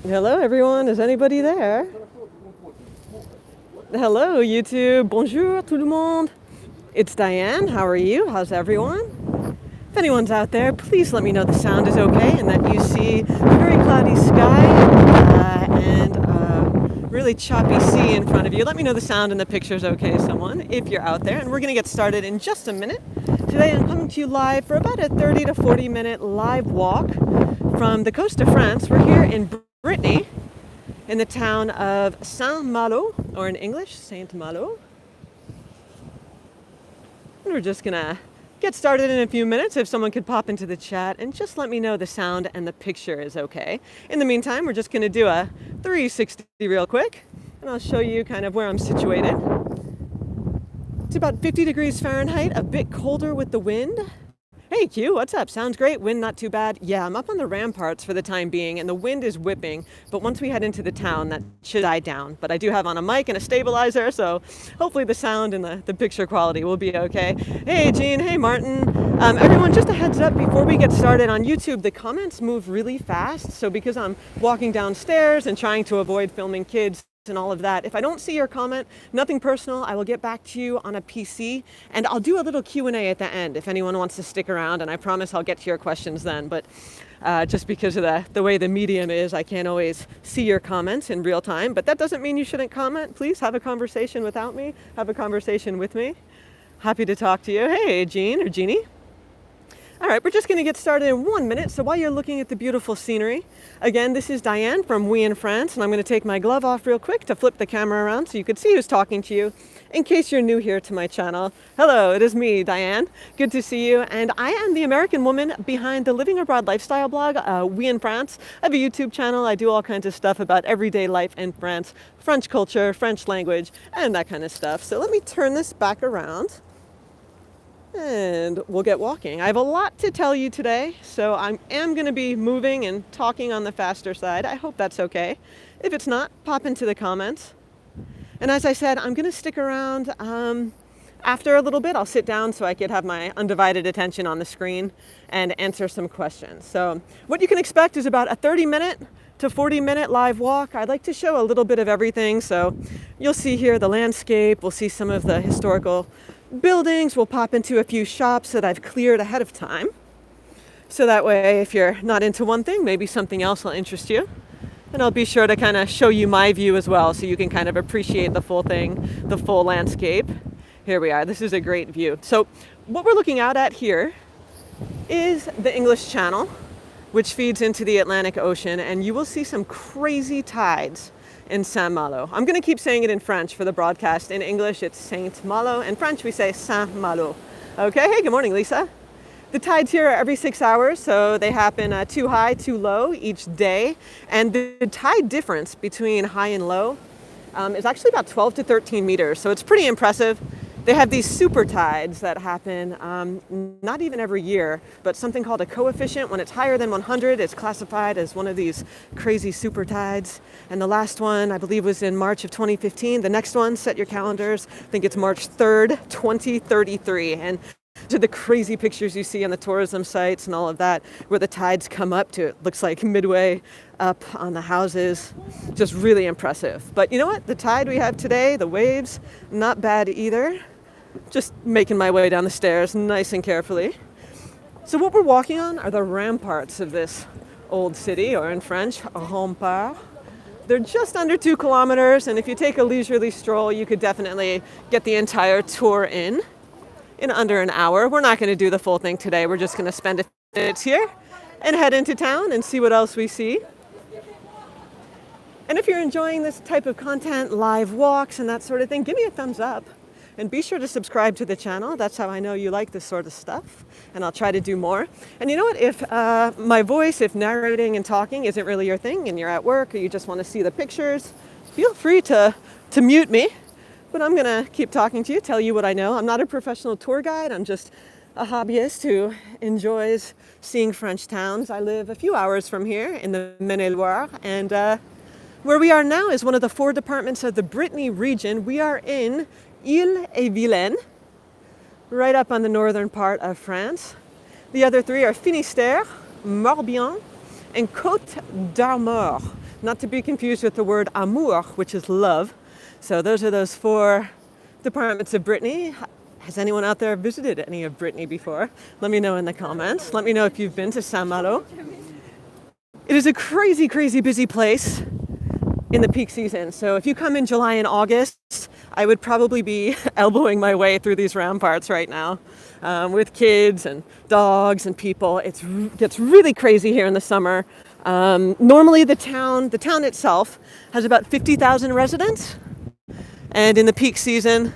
Hello, everyone. Is anybody there? Hello, YouTube. Bonjour, tout le monde. It's Diane. How are you? How's everyone? If anyone's out there, please let me know the sound is okay and that you see a very cloudy sky and really choppy sea in front of you. Let me know the sound and the picture's okay, someone, if you're out there. And we're going to get started in just a minute. Today I'm coming to you live for about a 30 to 40 minute live walk from the coast of France. We're here in Brittany, in the town of Saint-Malo, or in English, Saint-Malo. And we're just gonna get started in a few minutes. If someone could pop into the chat and just let me know the sound and the picture is okay. In the meantime, we're just gonna do a 360 real quick, and I'll show you kind of where I'm situated. It's about 50 degrees Fahrenheit, a bit colder with the wind. Hey Q, what's up? Sounds great. Wind not too bad. Yeah, I'm up on the ramparts for the time being, and the wind is whipping. But once we head into the town, that should die down. But I do have on a mic and a stabilizer, so hopefully the sound and the picture quality will be okay. Hey Jean, hey Martin. Everyone, just a heads up before we get started on YouTube, the comments move really fast. So because I'm walking downstairs and trying to avoid filming kids and all of that, if I don't see your comment, nothing personal, I will get back to you on a PC, and I'll do a little Q&A at the end if anyone wants to stick around, and I promise I'll get to your questions then. But just because of the way the medium is, I can't always see your comments in real time, but that doesn't mean you shouldn't comment. Please have a conversation without me, have a conversation with me. Happy to talk to you. Hey Jean or Jeannie. All right, we're just going to get started in 1 minute. So while you're looking at the beautiful scenery, again, this is Diane from Oui In France, and I'm going to take my glove off real quick to flip the camera around so you can see who's talking to you in case you're new here to my channel. Hello, it is me, Diane. Good to see you. And I am the American woman behind the Living Abroad lifestyle blog, Oui In France. I have a YouTube channel. I do all kinds of stuff about everyday life in France, French culture, French language, and that kind of stuff. So let me turn this back around, and we'll get walking. I have a lot to tell you today, so I am going to be moving and talking on the faster side. I hope that's okay. If it's not, pop into the comments. And as I said, I'm going to stick around after a little bit. I'll sit down so I could have my undivided attention on the screen and answer some questions. So what you can expect is about a 30-minute to 40-minute live walk. I'd like to show a little bit of everything. So you'll see here the landscape. We'll see some of the historical buildings. We'll pop into a few shops that I've cleared ahead of time. So that way, if you're not into one thing, maybe something else will interest you. And I'll be sure to kind of show you my view as well, so you can kind of appreciate the full thing, the full landscape. Here we are. This is a great view. So what we're looking out at here is the English Channel, which feeds into the Atlantic Ocean, and you will see some crazy tides in Saint-Malo. I'm going to keep saying it in French for the broadcast. In English, it's Saint-Malo. In French, we say Saint-Malo. Okay, hey, good morning, Lisa. The tides here are every 6 hours, so they happen too high, too low each day. And the tide difference between high and low is actually about 12 to 13 meters, so it's pretty impressive. They have these super tides that happen not even every year, but something called a coefficient. When it's higher than 100, it's classified as one of these crazy super tides. And the last one, I believe, was in March of 2015. The next one, set your calendars, I think it's March 3rd, 2033. And to the crazy pictures you see on the tourism sites and all of that, where the tides come up to, it looks like midway up on the houses. Just really impressive. But you know what? The tide we have today, the waves, not bad either. Just making my way down the stairs nice and carefully. So what we're walking on are the ramparts of this old city, or in French, ramparts. They're just under 2 kilometers, and if you take a leisurely stroll, you could definitely get the entire tour in under an hour. We're not going to do the full thing today. We're just going to spend a few minutes here and head into town and see what else we see. And if you're enjoying this type of content, live walks and that sort of thing, give me a thumbs up. And be sure to subscribe to the channel. That's how I know you like this sort of stuff. And I'll try to do more. And you know what? If my voice, if narrating and talking isn't really your thing, and you're at work or you just want to see the pictures, feel free to mute me. But I'm going to keep talking to you, tell you what I know. I'm not a professional tour guide. I'm just a hobbyist who enjoys seeing French towns. I live a few hours from here in the Maine-et-Loire. And where we are now is one of the 4 departments of the Brittany region. We are in Ille-et-Vilaine, right up on the northern part of France. The other 3 are Finistère, Morbihan, and Côte d'Armor, not to be confused with the word amour, which is love. So those are those 4 departments of Brittany. Has anyone out there visited any of Brittany before? Let me know in the comments. Let me know if you've been to Saint-Malo. It is a crazy, crazy busy place in the peak season. So if you come in July and August, I would probably be elbowing my way through these ramparts right now with kids and dogs and people. It gets really crazy here in the summer. Normally the town itself has about 50,000 residents, and in the peak season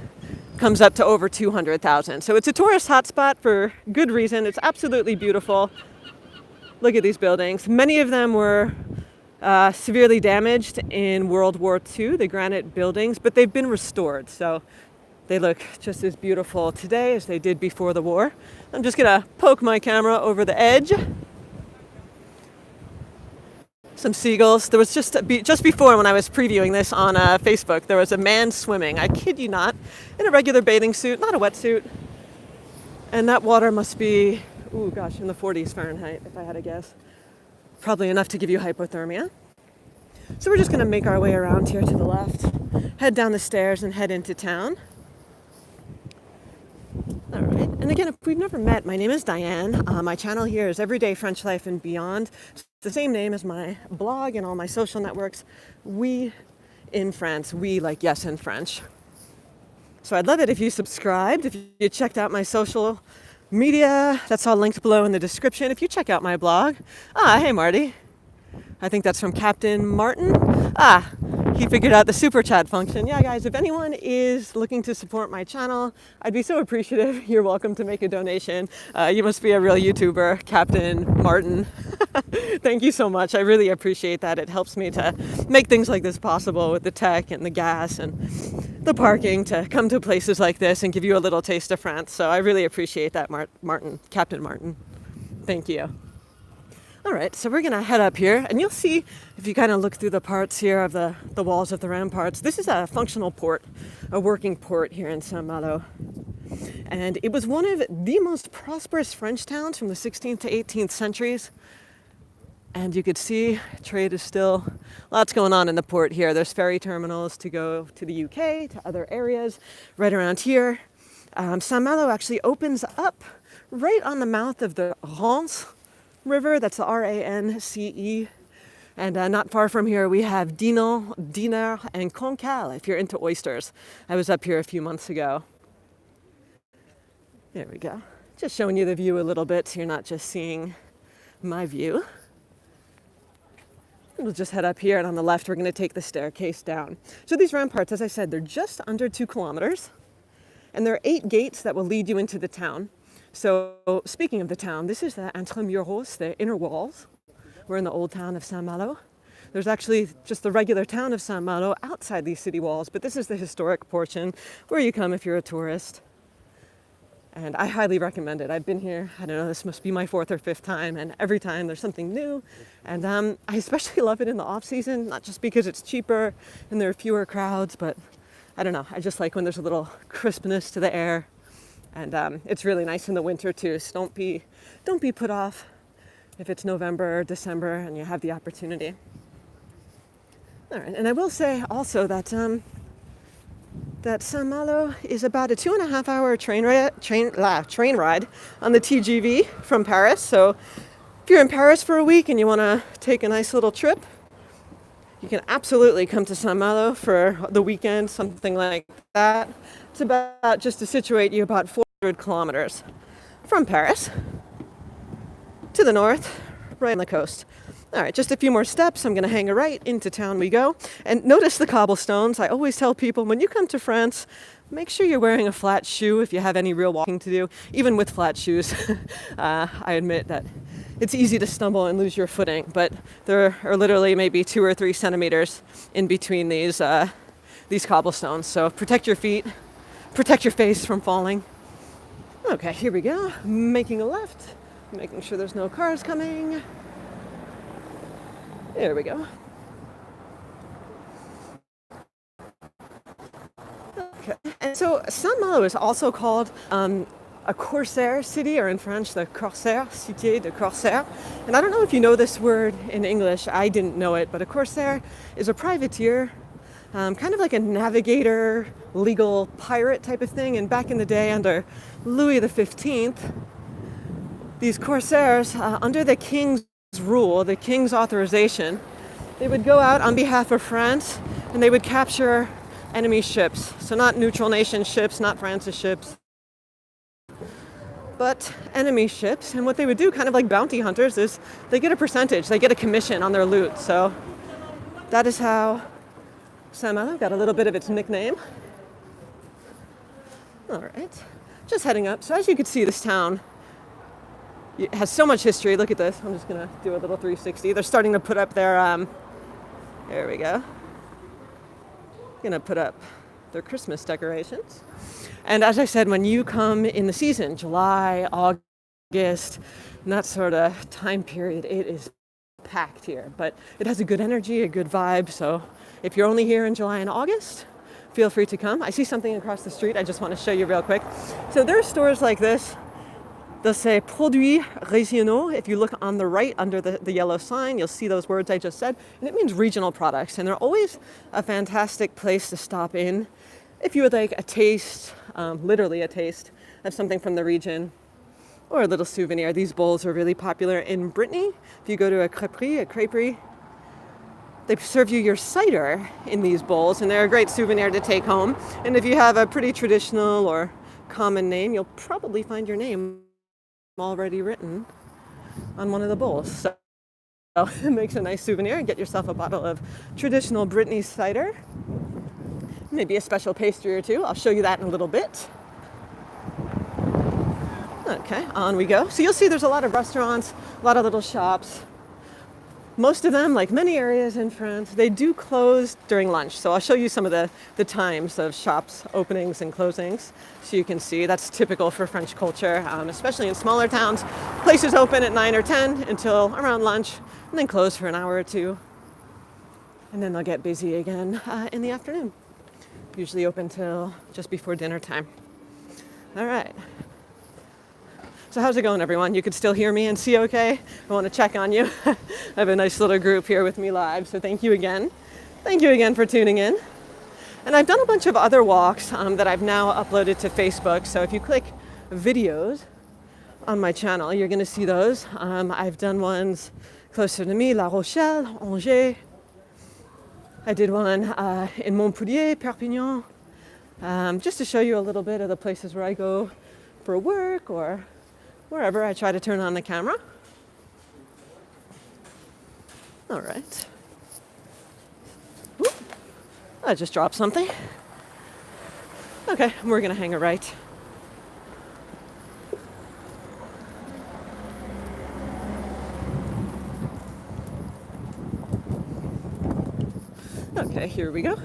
comes up to over 200,000. So it's a tourist hotspot for good reason. It's absolutely beautiful. Look at these buildings. Many of them were severely damaged in World War II, the granite buildings, but they've been restored. So they look just as beautiful today as they did before the war. I'm just gonna poke my camera over the edge. Some seagulls. There was just before, when I was previewing this on Facebook, there was a man swimming, I kid you not, in a regular bathing suit, not a wetsuit. And that water must be, ooh gosh, in the 40s Fahrenheit, if I had to guess. Probably enough to give you hypothermia. So we're just going to make our way around here to the left, head down the stairs and head into town. All right. And again, if we've never met, my name is Diane. My channel here is Everyday French Life and Beyond. It's the same name as my blog and all my social networks. Oui In France. Oui, like yes in French. So I'd love it if you subscribed, if you checked out my social media. That's all linked below in the description. If you check out my blog. Hey Marty. I think that's from Captain Martin. He figured out the super chat function. Yeah, guys, if anyone is looking to support my channel, I'd be so appreciative. You're welcome to make a donation. You must be a real YouTuber, Captain Martin. Thank you so much. I really appreciate that. It helps me to make things like this possible with the tech and the gas and the parking to come to places like this and give you a little taste of France. So I really appreciate that, Martin, Captain Martin. Thank you. All right, so we're gonna head up here, and you'll see, if you kind of look through the parts here of the walls of the ramparts, this is a functional port, a working port here in Saint-Malo. And it was one of the most prosperous French towns from the 16th to 18th centuries. And you could see trade is still, lots going on in the port here. There's ferry terminals to go to the UK, to other areas right around here. Saint-Malo actually opens up right on the mouth of the Rance River. That's the Rance. And not far from here we have Dinan, Diner, and Cancale if you're into oysters. I was up here a few months ago. There we go. Just showing you the view a little bit so you're not just seeing my view. We'll just head up here, and on the left we're going to take the staircase down. So these ramparts, as I said, they're just under 2 kilometers, and there are 8 gates that will lead you into the town. So speaking of the town, this is the Intramuros, the inner walls. We're in the old town of Saint-Malo. There's actually just the regular town of Saint-Malo outside these city walls, but this is the historic portion where you come if you're a tourist. And I highly recommend it. I've been here, I don't know, this must be my 4th or 5th time, and every time there's something new. And I especially love it in the off season, not just because it's cheaper and there are fewer crowds, but I don't know, I just like when there's a little crispness to the air. And it's really nice in the winter too, so don't be put off if it's November or December and you have the opportunity. All right, and I will say also that Saint-Malo is about a 2.5-hour train ride on the TGV from Paris. So if you're in Paris for a week and you want to take a nice little trip, you can absolutely come to Saint-Malo for the weekend, something like that. It's about, just to situate you, about 400 kilometers from Paris to the north, right on the coast. All right, just a few more steps. I'm going to hang a right. Into town we go. And notice the cobblestones. I always tell people, when you come to France, make sure you're wearing a flat shoe if you have any real walking to do. Even with flat shoes, I admit that it's easy to stumble and lose your footing, but there are literally maybe 2 or 3 centimeters in between these cobblestones. So protect your feet, protect your face from falling. Okay, here we go. Making a left, making sure there's no cars coming. There we go. Okay, and so Saint-Malo is also called a corsair city, or in French, the corsaire, cité de corsaire. And I don't know if you know this word in English. I didn't know it, but a corsair is a privateer, kind of like a navigator, legal pirate type of thing. And back in the day, under Louis XV, these corsairs, under the king's rule, the king's authorization, they would go out on behalf of France and they would capture enemy ships. So not neutral nation ships, not France's ships, but enemy ships. And what they would do, kind of like bounty hunters, is they get a percentage, they get a commission on their loot. So that is how Saint-Malo got a little bit of its nickname. All right, just heading up. So as you can see, this town, it has so much history. Look at this. I'm just gonna do a little 360. They're starting to put up their, there we go. Gonna put up their Christmas decorations. And as I said, when you come in the season, July, August, and that sort of time period, it is packed here. But it has a good energy, a good vibe. So if you're only here in July and August, feel free to come. I see something across the street I just want to show you real quick. So there are stores like this. They'll say produits régionaux. If you look on the right under the yellow sign, you'll see those words I just said. And it means regional products. And they're always a fantastic place to stop in if you would like a taste, literally a taste of something from the region, or a little souvenir. These bowls are really popular in Brittany. If you go to a creperie, they serve you your cider in these bowls, and they're a great souvenir to take home. And if you have a pretty traditional or common name, you'll probably find your name already written on one of the bowls. So it makes a nice souvenir. Get yourself a bottle of traditional Brittany cider, maybe a special pastry or two. I'll show you that in a little bit. Okay, on we go. So you'll see there's a lot of restaurants, a lot of little shops. Most of them, like many areas in France, they do close during lunch. So I'll show you some of the times of shops openings and closings. So you can see that's typical for French culture, especially in smaller towns. Places open at 9 or 10 until around lunch, and then close for an hour or two. And then they'll get busy again in the afternoon. Usually open till just before dinner time. All right. So how's it going, everyone? You could still hear me and see okay? I want to check on you. I have a nice little group here with me live, so thank you again. Thank you again for tuning in. And I've done a bunch of other walks that I've now uploaded to Facebook. So if you click videos on my channel, you're going to see those. I've done ones closer to me, La Rochelle, Angers. I did one in Montpellier, Perpignan, just to show you a little bit of the places where I go for work or wherever I try to turn on the camera. All right. Whoop. I just dropped something. Okay, we're gonna hang a right. Okay, here we go.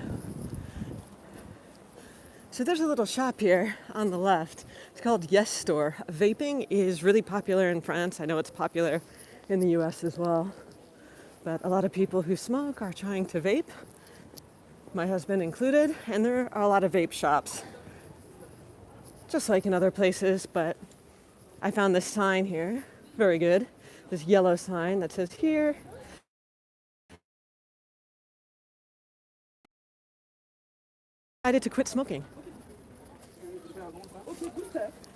So there's a little shop here on the left. It's called Yes Store. Vaping is really popular in France. I know it's popular in the US as well. But a lot of people who smoke are trying to vape, my husband included, and there are a lot of vape shops, just like in other places. But I found this sign here, very good. This yellow sign that says here, decided to quit smoking.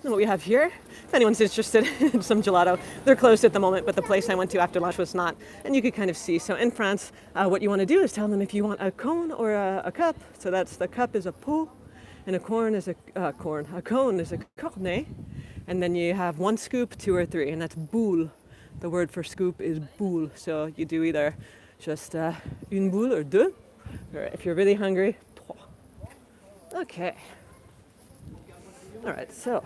And what we have here, if anyone's interested in some gelato, they're closed at the moment, but the place I went to after lunch was not. And you could kind of see. So in France, what you want to do is tell them if you want a cone or a cup. So that's the cup is a pot, and a cone is a cone is a cornet. And then you have one scoop, two or three, and that's boule. The word for scoop is boule. So you do either just une boule or deux, or if you're really hungry, trois. Okay. All right, so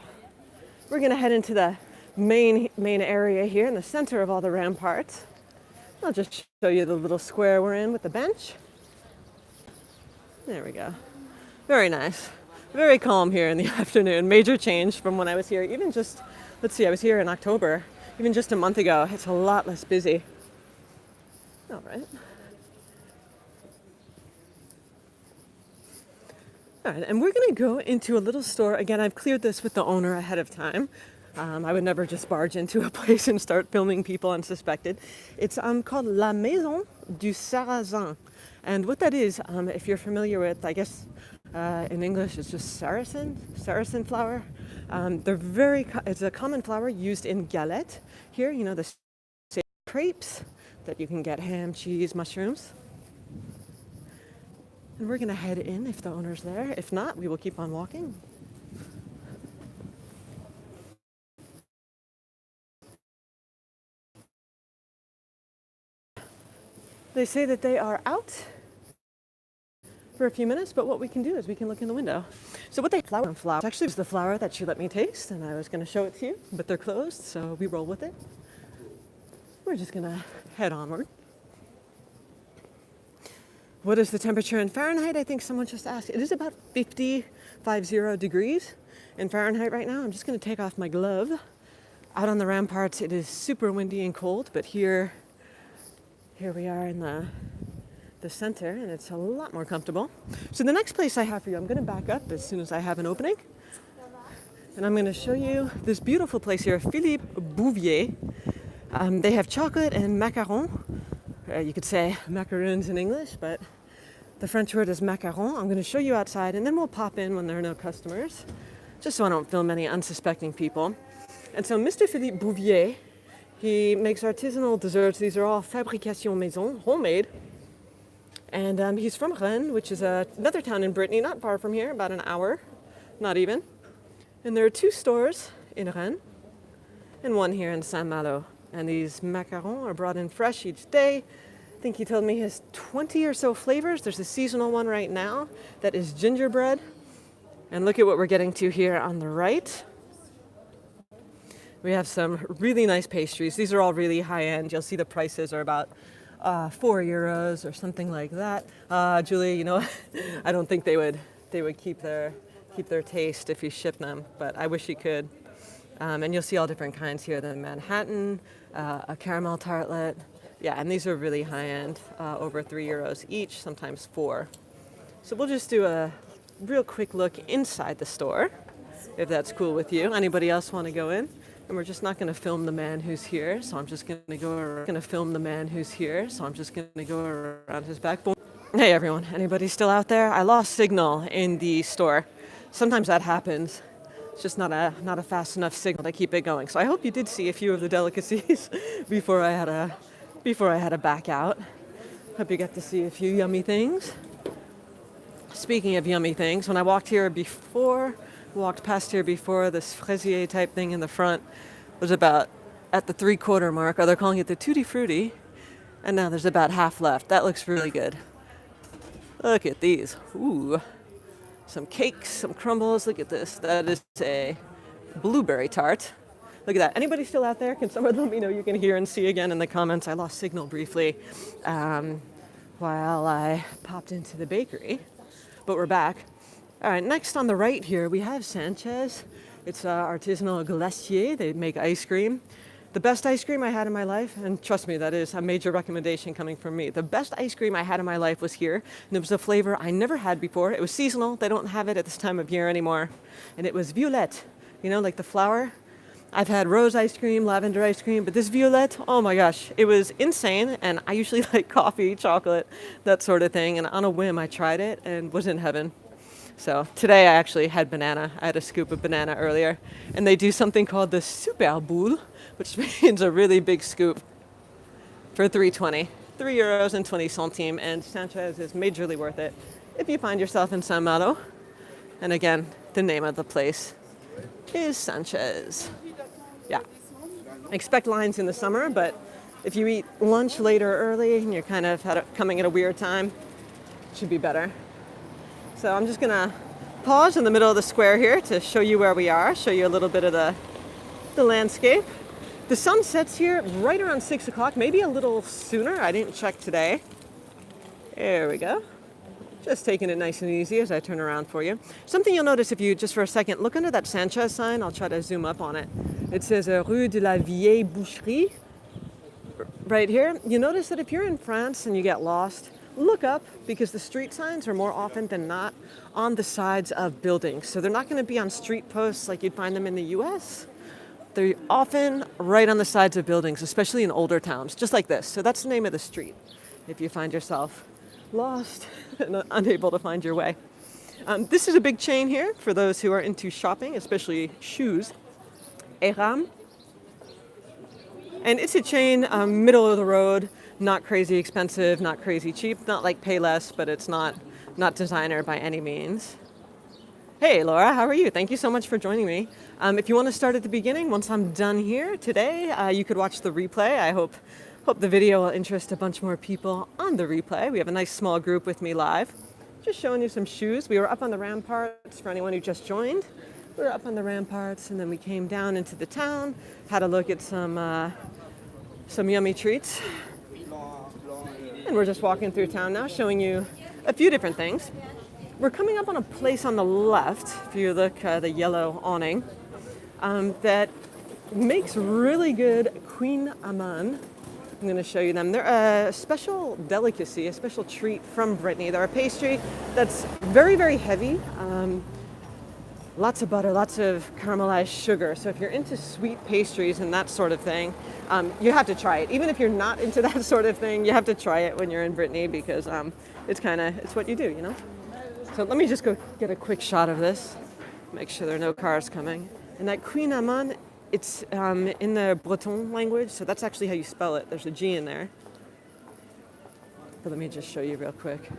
we're gonna head into the main area here in the center of all the ramparts. I'll just show you the little square we're in with the bench. There we go. Very nice. Very calm here in the afternoon. Major change from when I was here. Even just, let's see, I was here in October. Even just a month ago, it's a lot less busy. All right. All right, and we're gonna go into a little store. Again, I've cleared this with the owner ahead of time. I would never just barge into a place and start filming people unsuspected. It's called La Maison du Sarrasin. And what that is, if you're familiar with, I guess in English it's just Saracen flour. It's a common flour used in galette. Here, you know, the crepes that you can get ham, cheese, mushrooms. And we're gonna head in if the owner's there. If not, we will keep on walking. They say that they are out for a few minutes, but what we can do is we can look in the window. So what they flour. Actually, it was the flour that she let me taste, and I was going to show it to you, but they're closed, so we roll with it. We're just going to head onward. What is the temperature in Fahrenheit? I think someone just asked. It is about 50 degrees in Fahrenheit right now. I'm just going to take off my glove. Out on the ramparts, it is super windy and cold, but here we are in the center, and it's a lot more comfortable. So the next place I have for you, I'm going to back up as soon as I have an opening. And I'm going to show you this beautiful place here, Philippe Bouvier. They have chocolate and macaron. You could say macaroons in English, but the French word is macaron. I'm going to show you outside, and then we'll pop in when there are no customers, just so I don't film any unsuspecting people. And so Mr. Philippe Bouvier, he makes artisanal desserts. These are all fabrication maison, homemade. And he's from Rennes, which is another town in Brittany, not far from here, about an hour, not even. And there are 2 stores in Rennes and 1 here in Saint-Malo. And these macarons are brought in fresh each day. I think he told me he has 20 or so flavors. There's a seasonal one right now that is gingerbread. And look at what we're getting to here on the right. We have some really nice pastries. These are all really high-end. You'll see the prices are about €4 or something like that. Julie, you know, I don't think they would keep their taste if you ship them, but I wish you could. And you'll see all different kinds here. The Manhattan, a caramel tartlet. Yeah, and these are really high-end, over €3 each, sometimes 4. So we'll just do a real quick look inside the store, if that's cool with you. Anybody else want to go in? And we're just not going to film the man who's here, so I'm just going to go around his back. Hey everyone, anybody still out there? I lost signal in the store. Sometimes that happens. It's just not a fast enough signal to keep it going. So I hope you did see a few of the delicacies before I had to back out. Hope you got to see a few yummy things. Speaking of yummy things, when I walked past here before, this fraisier type thing in the front was about at the 3/4 mark, or they're calling it the Tutti Frutti, and now there's about half left. That looks really good. Look at these. Ooh, some cakes, some crumbles. Look at this. That is a blueberry tart. Look at that. Anybody still out there? Can someone let me know you can hear and see again in the comments? I lost signal briefly while I popped into the bakery, but we're back. All right, next on the right here, we have Sanchez. It's artisanal glacier. They make ice cream. The best ice cream I had in my life, and trust me, that is a major recommendation coming from me. The best ice cream I had in my life was here, and it was a flavor I never had before. It was seasonal. They don't have it at this time of year anymore. And it was violette, you know, like the flower. I've had rose ice cream, lavender ice cream, but this violette, oh my gosh, it was insane. And I usually like coffee, chocolate, that sort of thing. And on a whim, I tried it and was in heaven. So today I actually had banana. I had a scoop of banana earlier. And they do something called the super boule, which means a really big scoop for €3.20. €3.20. And Sanchez is majorly worth it if you find yourself in Saint-Malo. And again, the name of the place is Sanchez. Yeah. Expect lines in the summer, but if you eat lunch late or early and you're kind of coming at a weird time, it should be better. So I'm just gonna pause in the middle of the square here to show you where we are, show you a little bit of the landscape. The sun sets here right around 6 o'clock, maybe a little sooner. I didn't check today. There we go. Just taking it nice and easy as I turn around for you. Something you'll notice if you, just for a second, look under that Sanchez sign. I'll try to zoom up on it. It says Rue de la Vieille Boucherie right here. You notice that if you're in France and you get lost, look up because the street signs are more often than not on the sides of buildings. So they're not going to be on street posts like you'd find them in the US. They're often right on the sides of buildings, especially in older towns, just like this. So that's the name of the street if you find yourself lost and unable to find your way. This is a big chain here for those who are into shopping, especially shoes. Eram. And it's a chain, middle of the road, not crazy expensive, not crazy cheap, not like Payless, but it's not designer by any means. Hey Laura, how are you? Thank you so much for joining me. If you want to start at the beginning, once I'm done here today, you could watch the replay. I hope the video will interest a bunch more people on the replay. We have a nice small group with me live. Just showing you some shoes. We were up on the ramparts for anyone who just joined. We were up on the ramparts and then we came down into the town, had a look at some yummy treats. And we're just walking through town now, showing you a few different things. We're coming up on a place on the left, if you look, the yellow awning, that makes really good Queen Amman. I'm going to show you them. They're a special delicacy, a special treat from Brittany. They're a pastry that's very, very heavy. Lots of butter, lots of caramelized sugar. So if you're into sweet pastries and that sort of thing, you have to try it. Even if you're not into that sort of thing, you have to try it when you're in Brittany because it's what you do, you know? So let me just go get a quick shot of this. Make sure there are no cars coming. And that Queen Amman, it's in the Breton language, so that's actually how you spell it. There's a G in there. But let me just show you real quick.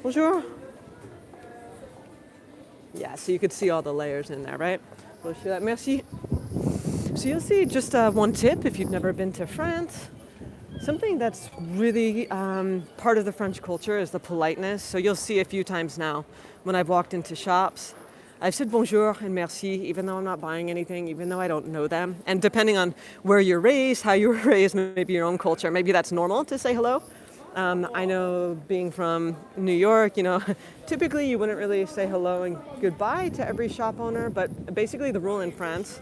Bonjour. Yeah, so you could see all the layers in there, right? Merci. So you'll see just one tip if you've never been to France. Something that's really part of the French culture is the politeness. So you'll see a few times now when I've walked into shops, I've said bonjour and merci, even though I'm not buying anything, even though I don't know them. And depending on where you're raised, how you were raised, maybe your own culture, maybe that's normal to say hello. I know being from New York, typically you wouldn't really say hello and goodbye to every shop owner, but basically the rule in France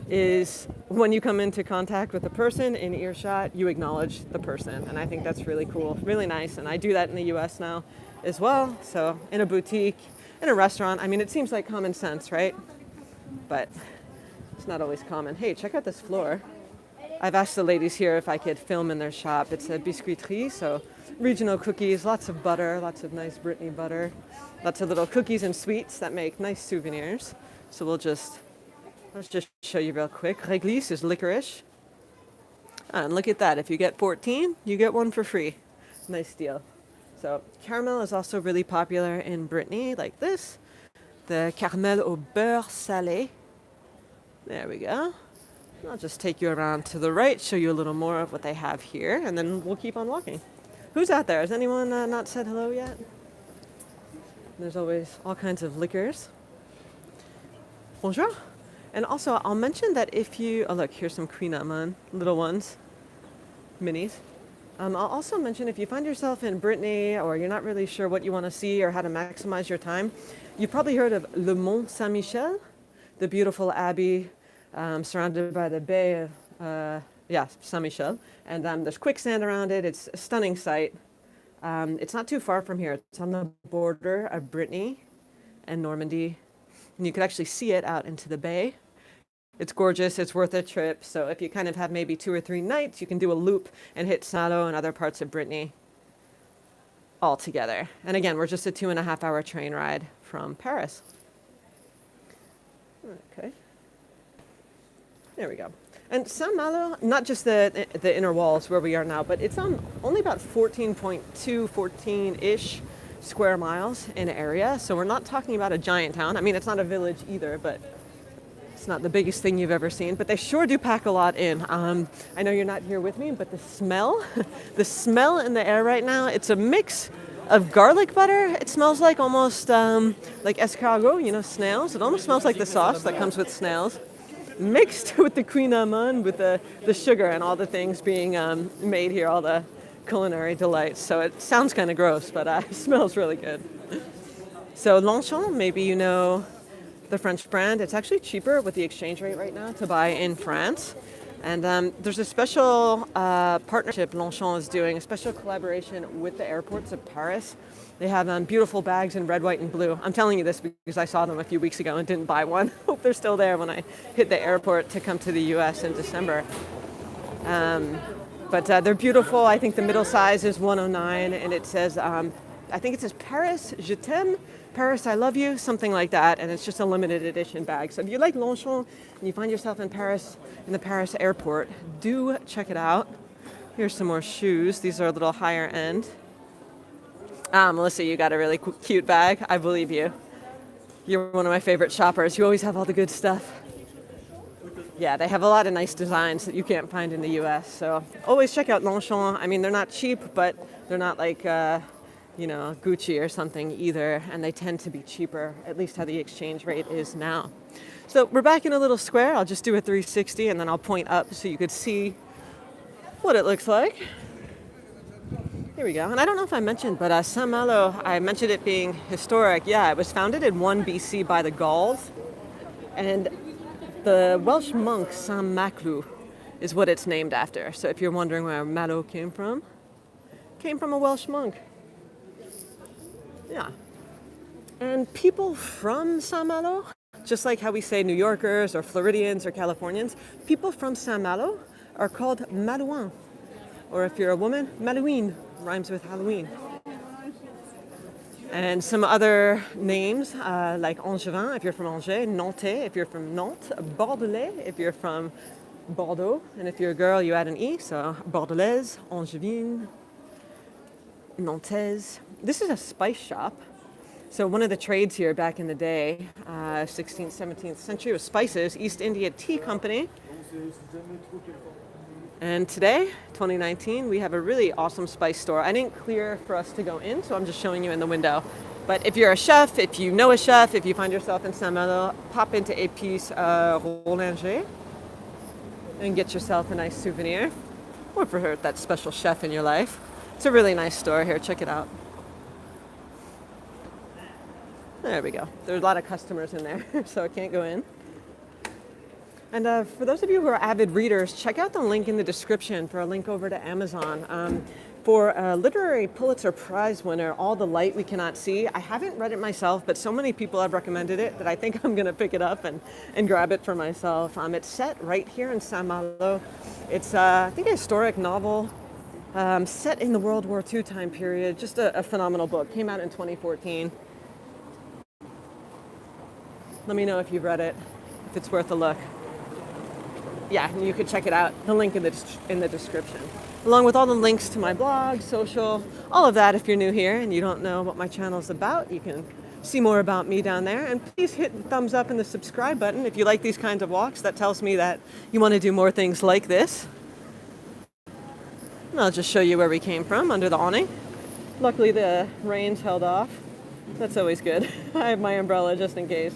is when you come into contact with a person in earshot, you acknowledge the person. And I think that's really cool, really nice. And I do that in the US now as well. So in a boutique, in a restaurant, it seems like common sense, right? But it's not always common. Hey, check out this floor. I've asked the ladies here if I could film in their shop. It's a biscuiterie, so regional cookies, lots of butter, lots of nice Brittany butter, lots of little cookies and sweets that make nice souvenirs. So let's just show you real quick. Réglisse is licorice. And look at that. If you get 14, you get one for free. Nice deal. So caramel is also really popular in Brittany, like this. The caramel au beurre salé. There we go. I'll just take you around to the right, show you a little more of what they have here, and then we'll keep on walking. Who's out there? Has anyone not said hello yet? There's always all kinds of liquors. Bonjour. And also, I'll mention that if you... Oh, look, here's some Queen Amman, little ones, minis. I'll also mention if you find yourself in Brittany or you're not really sure what you want to see or how to maximize your time, you've probably heard of Le Mont Saint-Michel, the beautiful abbey surrounded by the bay of Saint-Michel. And there's quicksand around it. It's a stunning sight. It's not too far from here. It's on the border of Brittany and Normandy. And you could actually see it out into the bay. It's gorgeous. It's worth a trip. So if you kind of have maybe 2 or 3 nights, you can do a loop and hit Saint-Malo and other parts of Brittany all together. And again, we're just a 2.5-hour train ride from Paris. Okay. There we go. And Saint-Malo, not just the inner walls where we are now, but it's on only about 14-ish square miles in area. So we're not talking about a giant town. It's not a village either, but it's not the biggest thing you've ever seen. But they sure do pack a lot in. I know you're not here with me, but the smell in the air right now, it's a mix of garlic butter. It smells like almost like escargot, snails. It almost smells like the sauce that comes with snails, mixed with the Queen Amman, with the sugar and all the things being made here, all the culinary delights. So it sounds kind of gross, but it smells really good. So Longchamp, maybe you know the French brand. It's actually cheaper with the exchange rate right now to buy in France. And there's a special partnership Longchamp is doing, a special collaboration with the airports of Paris. They have beautiful bags in red, white, and blue. I'm telling you this because I saw them a few weeks ago and didn't buy one. Hope they're still there when I hit the airport to come to the US in December. But they're beautiful. I think the middle size is 109, and it says, I think it says Paris, je t'aime, Paris, I love you, something like that. And it's just a limited edition bag. So if you like Longchamp and you find yourself in Paris, in the Paris airport, do check it out. Here's some more shoes. These are a little higher end. Melissa, you got a really cute bag. I believe you. You're one of my favorite shoppers. You always have all the good stuff. Yeah, they have a lot of nice designs that you can't find in the US. So always check out Longchamp. I mean, they're not cheap, but they're not like, Gucci or something either. And they tend to be cheaper, at least how the exchange rate is now. So we're back in a little square. I'll just do a 360 and then I'll point up so you could see what it looks like. Here we go. And I don't know if I mentioned, but Saint-Malo, I mentioned it being historic. Yeah, it was founded in 1 BC by the Gauls. And the Welsh monk Saint-Malo is what it's named after. So if you're wondering where Malo came from a Welsh monk. Yeah. And people from Saint-Malo, just like how we say New Yorkers or Floridians or Californians, people from Saint-Malo are called Malouins. Or if you're a woman, Malouine, rhymes with Halloween. And some other names, like Angevin, if you're from Angers, Nantais, if you're from Nantes, Bordelais, if you're from Bordeaux, and if you're a girl, you add an E, so Bordelaise, Angevine, Nantaise. This is a spice shop. So one of the trades here back in the day, 16th, 17th century, was spices, East India Tea Company. And today, 2019, we have a really awesome spice store. I didn't clear for us to go in, so I'm just showing you in the window. But if you're a chef, if you know a chef, if you find yourself in Saint-Malo, pop into Épices Rollinger and get yourself a nice souvenir. Or for that special chef in your life. It's a really nice store here. Check it out. There we go. There's a lot of customers in there, so I can't go in. And for those of you who are avid readers, check out the link in the description for a link over to Amazon. For a literary Pulitzer Prize winner, All the Light We Cannot See. I haven't read it myself, but so many people have recommended it that I think I'm going to pick it up and grab it for myself. It's set right here in Saint-Malo. It's, I think, a historic novel set in the World War II time period. Just a phenomenal book. Came out in 2014. Let me know if you've read it, if it's worth a look. Yeah, you could check it out. The link in the description. Along with all the links to my blog, social, all of that. If you're new here and you don't know what my channel is about, you can see more about me down there. And please hit the thumbs up and the subscribe button if you like these kinds of walks. That tells me that you want to do more things like this. And I'll just show you where we came from, under the awning. Luckily the rain's held off. That's always good. I have my umbrella just in case.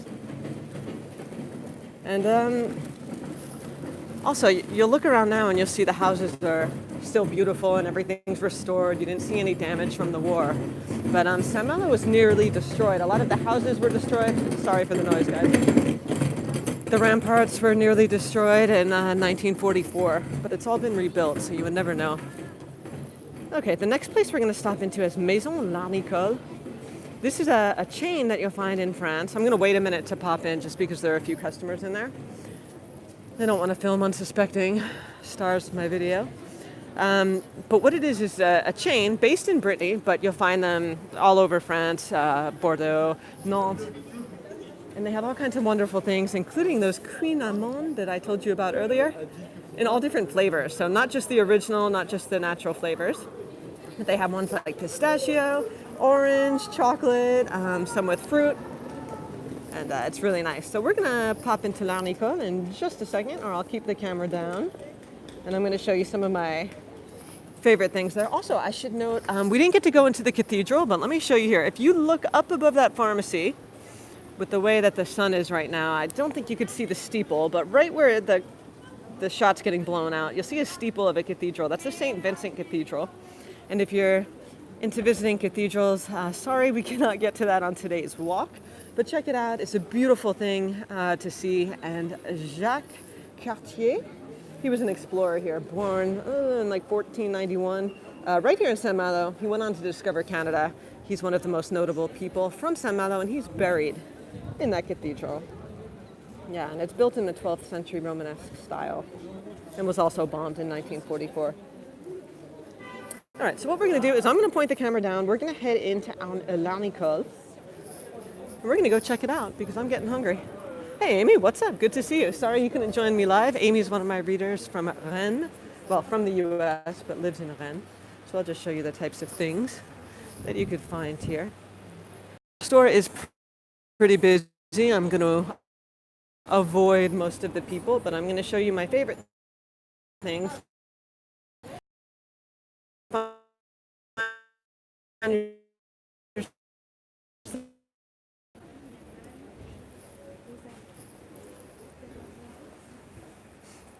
And also, you'll look around now and you'll see the houses are still beautiful and everything's restored. You didn't see any damage from the war. But Saint-Malo was nearly destroyed. A lot of the houses were destroyed. Sorry for the noise, guys. The ramparts were nearly destroyed in 1944. But it's all been rebuilt, so you would never know. Okay, the next place we're going to stop into is Maison Larnicole. This is a chain that you'll find in France. I'm going to wait a minute to pop in just because there are a few customers in there. I don't want to film unsuspecting stars of my video. But what it is a chain based in Brittany, but you'll find them all over France, Bordeaux, Nantes. And they have all kinds of wonderful things, including those cream amandes that I told you about earlier, in all different flavors. So not just the original, not just the natural flavors. But they have ones like pistachio, orange, chocolate, some with fruit. And it's really nice. So we're going to pop into Larnicole in just a second, or I'll keep the camera down. And I'm going to show you some of my favorite things there. Also, I should note, we didn't get to go into the cathedral, but let me show you here. If you look up above that pharmacy, with the way that the sun is right now, I don't think you could see the steeple, but right where the shot's getting blown out, you'll see a steeple of a cathedral. That's the St. Vincent Cathedral. And if you're into visiting cathedrals, sorry we cannot get to that on today's walk. But check it out. It's a beautiful thing to see. And Jacques Cartier He was an explorer here, born in like 1491, right here in Saint-Malo. He went on to discover Canada. He's one of the most notable people from Saint-Malo, and he's buried in that cathedral. Yeah, and it's built in the 12th century Romanesque style and was also bombed in 1944. All right, so what we're going to do is I'm going to point the camera down. We're going to head into L'Arnicole. And we're going to go check it out because I'm getting hungry. Hey, Amy, what's up? Good to see you. Sorry you couldn't join me live. Amy's one of my readers from Rennes. Well, from the U.S., but lives in Rennes. So I'll just show you the types of things that you could find here. The store is pretty busy. I'm going to avoid most of the people, but I'm going to show you my favorite things.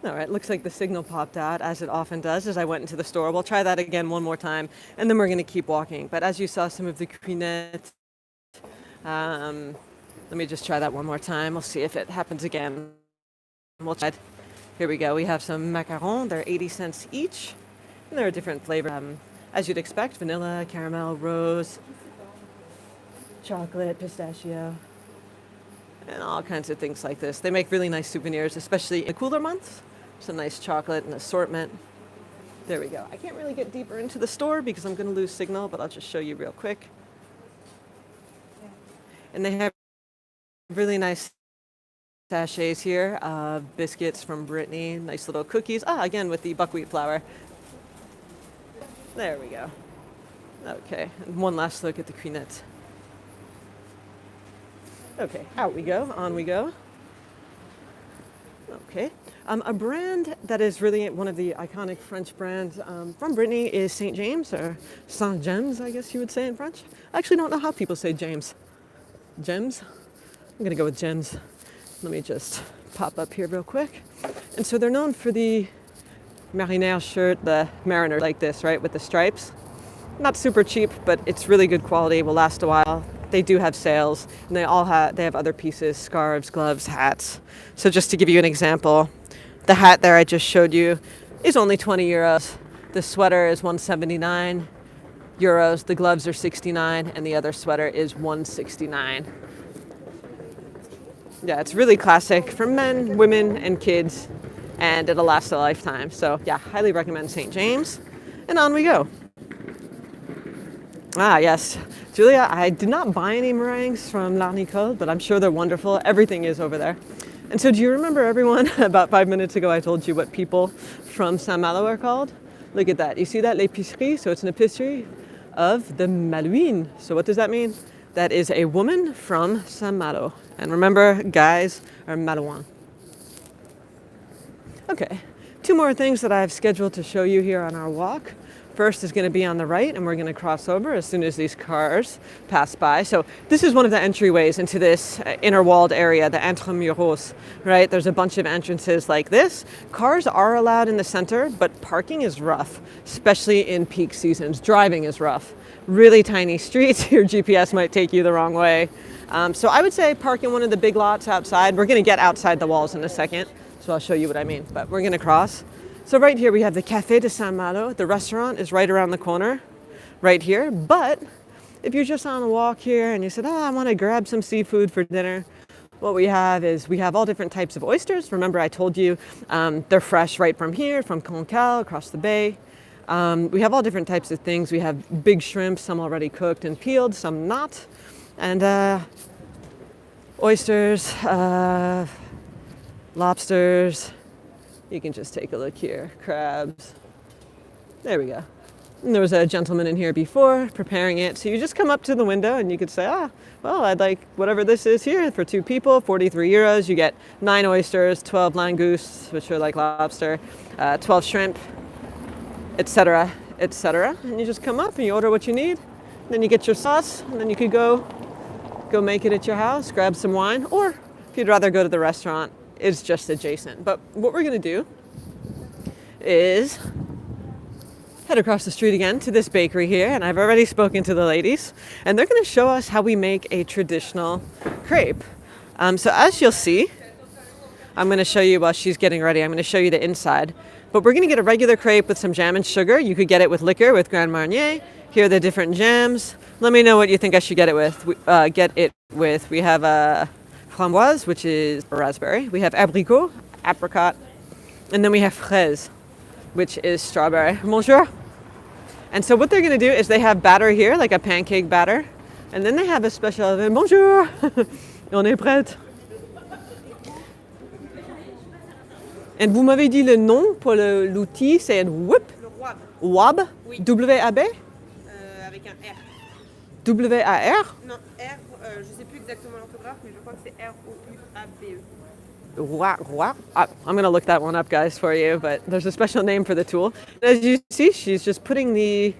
All right, looks like the signal popped out, as it often does, as I went into the store. We'll try that again one more time, and then we're going to keep walking. But as you saw, some of the crepettes, let me just try that one more time. We'll see if it happens again. We'll try it. Here we go. We have some macarons. They're 80 cents each, and there are different flavors. As you'd expect, vanilla, caramel, rose, chocolate, pistachio, and all kinds of things like this. They make really nice souvenirs, especially in the cooler months. Some nice chocolate and assortment. There we go. I can't really get deeper into the store because I'm going to lose signal, but I'll just show you real quick. And they have really nice sachets here of biscuits from Brittany, nice little cookies. Again with the buckwheat flour. There we go. Okay, and one last look at the crepettes. Okay, out we go, on we go. Okay, a brand that is really one of the iconic French brands from Brittany is Saint James, or Saint James, I guess you would say in French. I actually don't know how people say James. Gems? I'm gonna go with gems. Let me just pop up here real quick. And so they're known for the marinière shirt, the mariner like this, right, with the stripes. Not super cheap, but it's really good quality, will last a while. They do have sales, and they have other pieces, scarves, gloves, hats. So just to give you an example, the hat there I just showed you is only 20 euros. The sweater is 179 euros. The gloves are 69, and the other sweater is 169. Yeah, it's really classic for men, women, and kids, and it'll last a lifetime. So yeah, highly recommend St. James. And on we go. Yes. Julia, I did not buy any meringues from L'Arnicole, but I'm sure they're wonderful. Everything is over there. And so do you remember, everyone, about 5 minutes ago I told you what people from Saint-Malo are called? Look at that. You see that? Les Pastries. So it's an epicerie of the Malouine. So what does that mean? That is a woman from Saint-Malo. And remember, guys are Malouins. Okay, 2 more things that I have scheduled to show you here on our walk. First is going to be on the right, and we're going to cross over as soon as these cars pass by. So this is one of the entryways into this inner walled area, the Intramurals, right? There's a bunch of entrances like this. Cars are allowed in the center, but parking is rough, especially in peak seasons. Driving is rough. Really tiny streets. Your GPS might take you the wrong way. So I would say park in one of the big lots outside. We're going to get outside the walls in a second, so I'll show you what I mean. But we're going to cross. So right here we have the Café de Saint-Malo. The restaurant is right around the corner, right here. But if you're just on a walk here and you said, I want to grab some seafood for dinner, what we have all different types of oysters. Remember I told you they're fresh right from here, from Cancale, across the bay. We have all different types of things. We have big shrimp, some already cooked and peeled, some not. And oysters, lobsters. You can just take a look here. Crabs. There we go. And there was a gentleman in here before preparing it. So you just come up to the window and you could say, well, I'd like whatever this is here for 2 people, 43 euros. You get 9 oysters, 12 langoustes, which are like lobster, 12 shrimp, etc., etc. And you just come up and you order what you need. Then you get your sauce, and then you could go make it at your house, grab some wine, or if you'd rather go to the restaurant, it's just adjacent. But what we're going to do is head across the street again to this bakery here, and I've already spoken to the ladies, and they're going to show us how we make a traditional crepe. So as you'll see, I'm going to show you while she's getting ready. I'm going to show you the inside. But we're going to get a regular crepe with some jam and sugar. You could get it with liquor, with Grand Marnier. Here are the different jams. Let me know what you think I should get it with. We have framboise, which is raspberry. We have abricot, apricot. And then we have fraise, which is strawberry. Bonjour. And so what they're going to do is they have batter here, like a pancake batter. And then they have a special, bonjour. On est prête. Et vous m'avez dit le nom pour l'outil, c'est un whip? Le wab. Wab? Oui. W-A-B? Avec un R. W-A-R? Non, R, je ne sais plus exactement l'orthographe, mais je crois que c'est R-O-U-A-B-E. I'm going to look that one up, guys, for you, but there's a special name for the tool. As you see, she's just putting the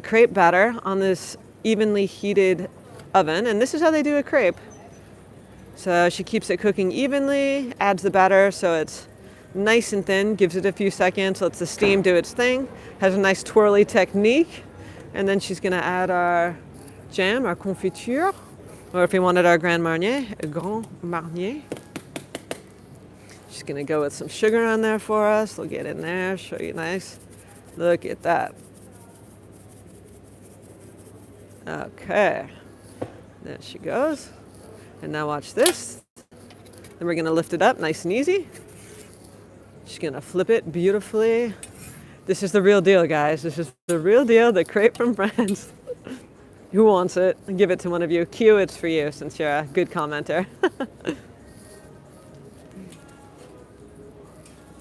crepe batter on this evenly heated oven, and this is how they do a crepe. So she keeps it cooking evenly, adds the batter so it's nice and thin, gives it a few seconds, lets the steam do its thing, has a nice twirly technique, and then she's going to add our jam, our confiture, or if we wanted our Grand Marnier, a Grand Marnier. She's going to go with some sugar on there for us. We'll get in there, show you nice. Look at that. Okay. There she goes. And now watch this. Then we're going to lift it up nice and easy. She's going to flip it beautifully. This is the real deal, guys. This is the real deal, the crepe from France. Who wants it? I'll give it to one of you. Q, it's for you since you're a good commenter.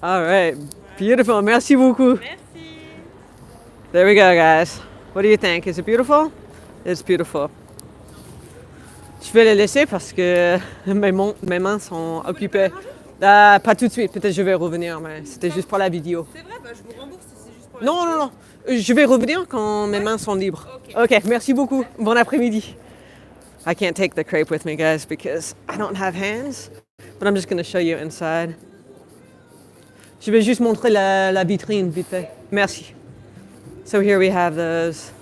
All right. Beautiful. Merci beaucoup. Merci. There we go, guys. What do you think? Is it beautiful? It's beautiful. Je vais le laisser parce que mes mains sont occupées. Pas tout de suite, peut-être je vais revenir, mais c'était juste pour la vidéo. C'est vrai, bah, je vous rembourse si c'est juste pour la Non, vidéo. non, non. Je vais revenir quand mes mains sont libres. Ok, merci beaucoup. Bon après-midi. I can't take the crepe with me, guys, because I don't have hands. But I'm just going to show you inside. Je vais juste montrer la vitrine vite fait. Merci. So here we have those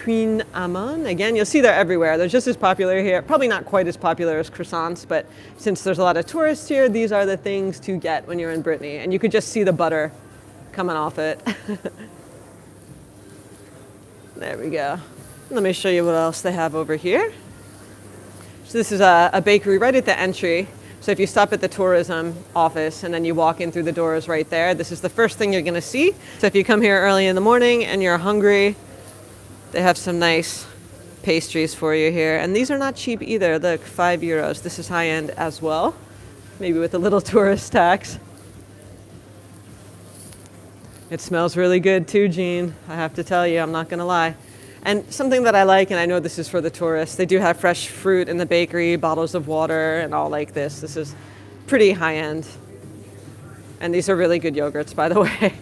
Queen Amon. Again, you'll see they're everywhere. They're just as popular here. Probably not quite as popular as croissants, but since there's a lot of tourists here, these are the things to get when you're in Brittany. And you could just see the butter coming off it. There we go. Let me show you what else they have over here. So this is a bakery right at the entry. So if you stop at the tourism office and then you walk in through the doors right there, this is the first thing you're going to see. So if you come here early in the morning and you're hungry, they have some nice pastries for you here. And these are not cheap either. Look, €5. This is high-end as well, maybe with a little tourist tax. It smells really good too, Jean. I have to tell you, I'm not going to lie. And something that I like, and I know this is for the tourists, they do have fresh fruit in the bakery, bottles of water, and all like this. This is pretty high-end. And these are really good yogurts, by the way.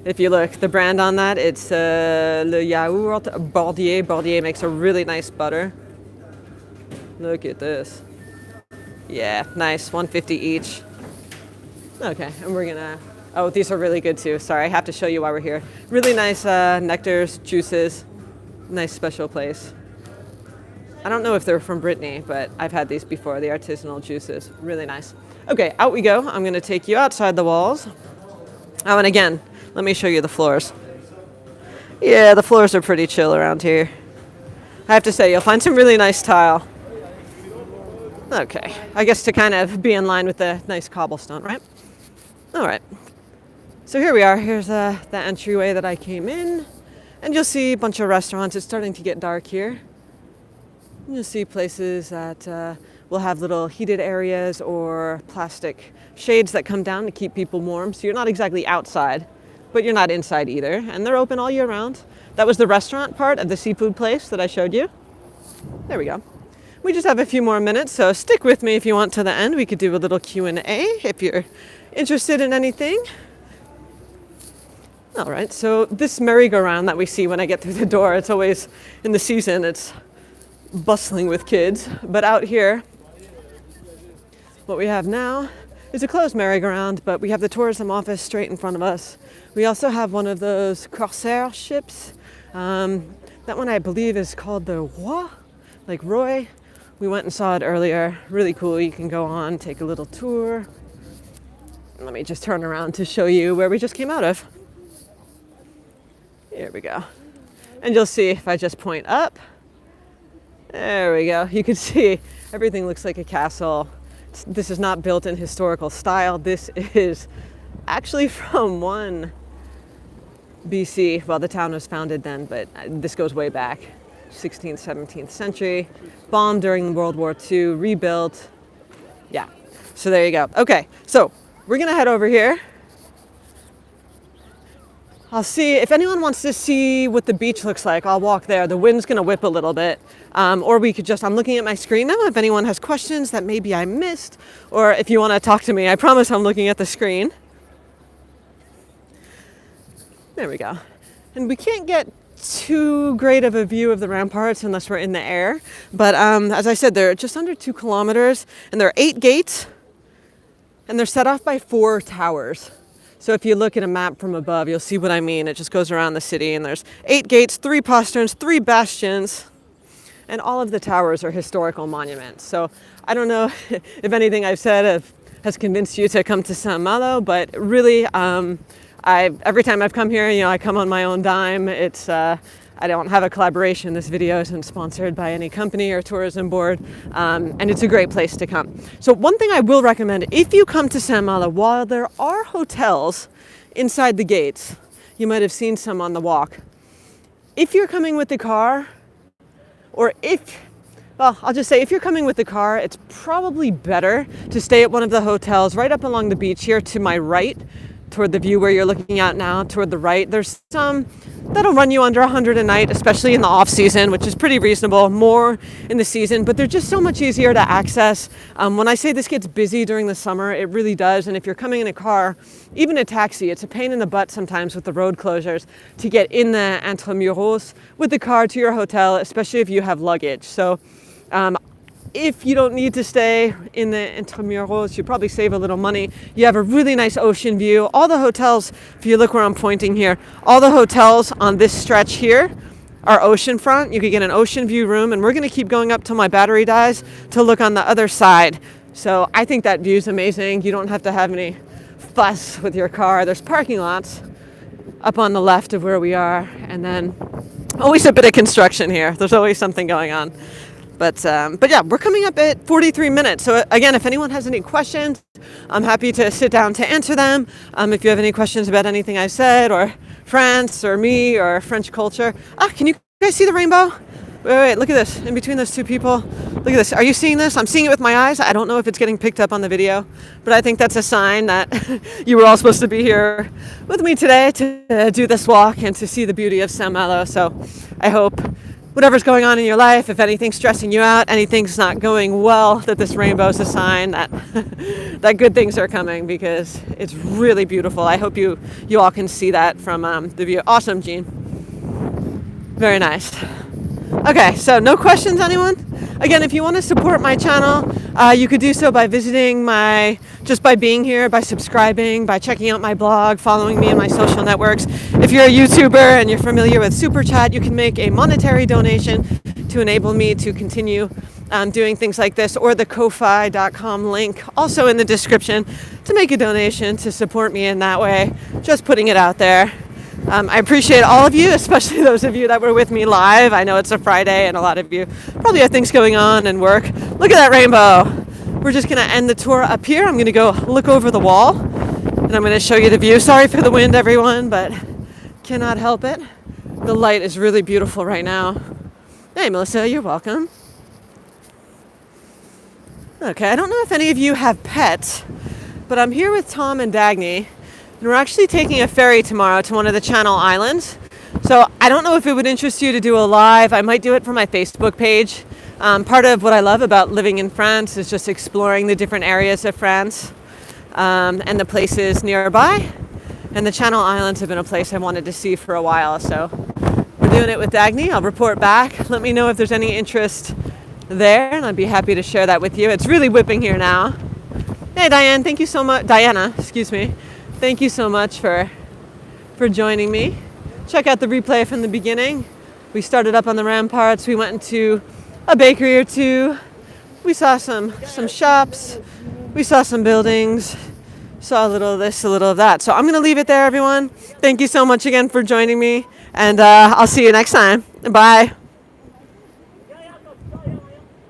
If you look, the brand on that, it's Le Yaourt Bordier. Bordier makes a really nice butter. Look at this. Yeah, nice, $1.50 each. Okay, and we're gonna, oh, these are really good too. Sorry, I have to show you why we're here. Really nice nectars, juices. Nice special place. I don't know if they're from Brittany, but I've had these before, the artisanal juices. Really nice. Okay, out we go. I'm going to take you outside the walls. Oh, and again, let me show you the floors. Yeah, the floors are pretty chill around here. I have to say, you'll find some really nice tile. Okay, I guess to kind of be in line with the nice cobblestone, right? All right. So here we are. Here's the entryway that I came in. And you'll see a bunch of restaurants. It's starting to get dark here. And you'll see places that will have little heated areas or plastic shades that come down to keep people warm. So you're not exactly outside, but you're not inside either. And they're open all year round. That was the restaurant part of the seafood place that I showed you. There we go. We just have a few more minutes, so stick with me if you want to the end. We could do a little Q&A if you're interested in anything. All right, so this merry-go-round that we see when I get through the door, it's always, in the season, it's bustling with kids. But out here, what we have now is a closed merry-go-round, but we have the tourism office straight in front of us. We also have one of those corsair ships. That one I believe is called the Roi, like Roy. We went and saw it earlier. Really cool. You can go on, take a little tour. Let me just turn around to show you where we just came out of. Here we go. And you'll see if I just point up. There we go. You can see everything looks like a castle. This is not built in historical style. This is actually from 1 BC. Well, the town was founded then, but this goes way back. 16th, 17th century. Bombed during World War II, rebuilt. Yeah. So there you go. Okay, so we're gonna head over here. I'll see if anyone wants to see what the beach looks like. I'll walk there. The wind's gonna whip a little bit. Or we could just, I'm looking at my screen now. If anyone has questions that maybe I missed, or if you wanna talk to me, I promise I'm looking at the screen. There we go. And we can't get too great of a view of the ramparts unless we're in the air. But as I said, they're just under 2 kilometers and there are 8 gates and they're set off by 4 towers. So if you look at a map from above, you'll see what I mean. It just goes around the city and there's 8 gates, 3 posterns, 3 bastions, and all of the towers are historical monuments. So I don't know if anything I've said has convinced you to come to Saint-Malo, but really, every time I've come here, I come on my own dime. I don't have a collaboration. This video isn't sponsored by any company or tourism board, and it's a great place to come. So one thing I will recommend, if you come to Saint-Malo, while there are hotels inside the gates, you might have seen some on the walk. If you're coming with the car, I'll just say if you're coming with the car, it's probably better to stay at one of the hotels right up along the beach here to my right, toward the view where you're looking at now, toward the right. There's some that'll run you under 100 a night, especially in the off season, which is pretty reasonable, more in the season, but they're just so much easier to access. When I say this gets busy during the summer, it really does. And if you're coming in a car, even a taxi, it's a pain in the butt sometimes with the road closures to get in the intramurals with the car to your hotel, especially if you have luggage. So if you don't need to stay in the intramurals, you probably save a little money. You have a really nice ocean view. All the hotels, if you look where I'm pointing here, all the hotels on this stretch here are oceanfront. You could get an ocean view room, and we're going to keep going up till my battery dies to look on the other side. So I think that view is amazing. You don't have to have any fuss with your car. There's parking lots up on the left of where we are, and then always a bit of construction here. There's always something going on. But yeah, we're coming up at 43 minutes. So again, if anyone has any questions, I'm happy to sit down to answer them. If you have any questions about anything I said, or France, or me, or French culture. Can you guys see the rainbow? Wait, look at this. In between those 2 people. Look at this. Are you seeing this? I'm seeing it with my eyes. I don't know if it's getting picked up on the video, but I think that's a sign that you were all supposed to be here with me today to do this walk and to see the beauty of Saint-Malo. So I hope whatever's going on in your life, if anything's stressing you out, anything's not going well, that this rainbow is a sign that that good things are coming, because it's really beautiful. I hope you all can see that from the view. Awesome, Jean. Very nice. Okay, so no questions, anyone? Again, if you want to support my channel, you could do so by visiting just by being here, by subscribing, by checking out my blog, following me in my social networks. If you're a YouTuber and you're familiar with Super Chat, you can make a monetary donation to enable me to continue doing things like this, or the ko-fi.com link also in the description to make a donation to support me in that way. Just putting it out there. I appreciate all of you, especially those of you that were with me live. I know it's a Friday and a lot of you probably have things going on and work. Look at that rainbow. We're just going to end the tour up here. I'm going to go look over the wall and I'm going to show you the view. Sorry for the wind, everyone, but cannot help it. The light is really beautiful right now. Hey, Melissa, you're welcome. Okay, I don't know if any of you have pets, but I'm here with Tom and Dagny. And we're actually taking a ferry tomorrow to one of the Channel Islands. So I don't know if it would interest you to do a live. I might do it for my Facebook page. Part of what I love about living in France is just exploring the different areas of France and the places nearby. And the Channel Islands have been a place I wanted to see for a while. So we're doing it with Dagny. I'll report back. Let me know if there's any interest there, and I'd be happy to share that with you. It's really whipping here now. Hey, Diane, thank you so much. Diana, excuse me. Thank you so much for joining me. Check out the replay from the beginning. We started up on the ramparts. We went into a bakery or two. We saw some shops. We saw some buildings. Saw a little of this, a little of that. So I'm going to leave it there, everyone. Thank you so much again for joining me, and I'll see you next time. Bye.